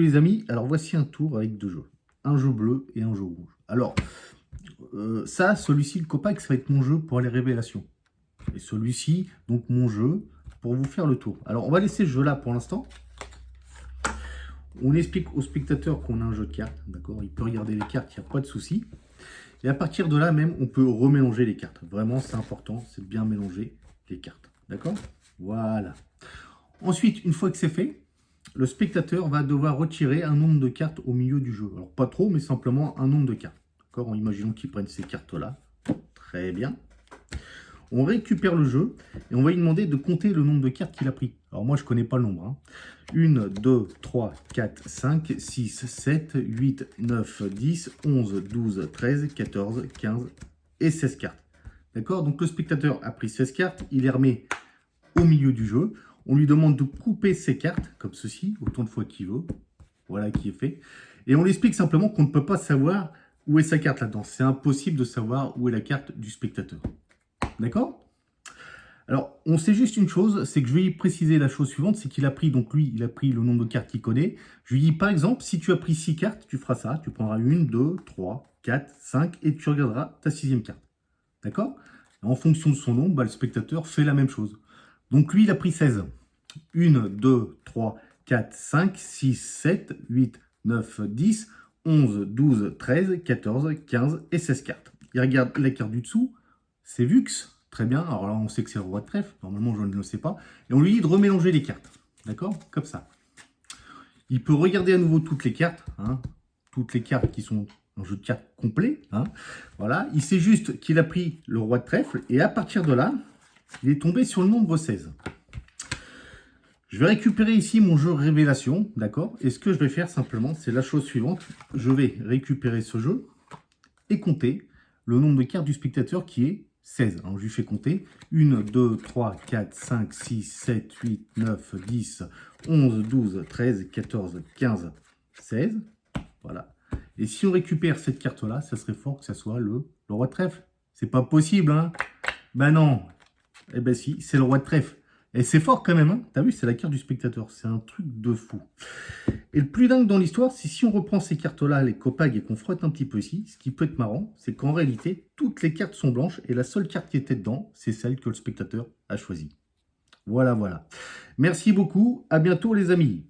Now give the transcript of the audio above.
Les amis, alors voici un tour avec deux jeux. Un jeu bleu et un jeu rouge. Alors, celui-ci, le Copac, ça va être mon jeu pour les révélations. Et celui-ci, donc mon jeu pour vous faire le tour. Alors, on va laisser ce jeu-là pour l'instant. On explique au spectateur qu'on a un jeu de cartes, d'accord? Il peut regarder les cartes, il n'y a pas de souci. Et à partir de là même, on peut remélanger les cartes. Vraiment, c'est important, c'est de bien mélanger les cartes, d'accord? Voilà. Ensuite, une fois que c'est fait, le spectateur va devoir retirer un nombre de cartes au milieu du jeu. Alors, pas trop, mais simplement un nombre de cartes. D'accord? Imaginons qu'il prenne ces cartes-là. Très bien. On récupère le jeu et on va lui demander de compter le nombre de cartes qu'il a pris. Alors, moi, je ne connais pas le nombre. Hein. 1, 2, 3, 4, 5, 6, 7, 8, 9, 10, 11, 12, 13, 14, 15 et 16 cartes. D'accord? Donc, le spectateur a pris 16 cartes. Il les remet au milieu du jeu. On lui demande de couper ses cartes, comme ceci, autant de fois qu'il veut. Voilà qui est fait. Et on lui explique simplement qu'on ne peut pas savoir où est sa carte là-dedans. C'est impossible de savoir où est la carte du spectateur. D'accord? Alors, on sait juste une chose, c'est que je vais lui préciser la chose suivante, c'est qu'il a pris, donc lui, il a pris le nombre de cartes qu'il connaît. Je lui dis, par exemple, si tu as pris 6 cartes, tu feras ça. Tu prendras 1, 2, 3, 4, 5 et tu regarderas ta 6e carte. D'accord? En fonction de son nombre, le spectateur fait la même chose. Donc lui, il a pris 16. 1, 2, 3, 4, 5, 6, 7, 8, 9, 10, 11, 12, 13, 14, 15 et 16 cartes. Il regarde la carte du dessous, c'est Vux. Très bien, alors là on sait que c'est le roi de trèfle, normalement je ne le sais pas. Et on lui dit de remélanger les cartes, d'accord? Comme ça. Il peut regarder à nouveau toutes les cartes, hein, toutes les cartes qui sont un jeu de cartes complet. Hein. Voilà, il sait juste qu'il a pris le roi de trèfle et à partir de là, il est tombé sur le nombre 16. Je vais récupérer ici mon jeu révélation, d'accord? Et ce que je vais faire simplement, c'est la chose suivante. Je vais récupérer ce jeu et compter le nombre de cartes du spectateur qui est 16. Alors je lui fais compter 1, 2, 3, 4, 5, 6, 7, 8, 9, 10, 11, 12, 13, 14, 15, 16. Voilà. Et si on récupère cette carte-là, ça serait fort que ça soit le roi de trèfle. C'est pas possible, hein? Ben non. Eh ben si, c'est le roi de trèfle. Et c'est fort quand même, hein. T'as vu, c'est la carte du spectateur. C'est un truc de fou. Et le plus dingue dans l'histoire, c'est si on reprend ces cartes-là, les Copac, et qu'on frotte un petit peu ici, ce qui peut être marrant, c'est qu'en réalité, toutes les cartes sont blanches et la seule carte qui était dedans, c'est celle que le spectateur a choisie. Voilà, voilà. Merci beaucoup. À bientôt les amis.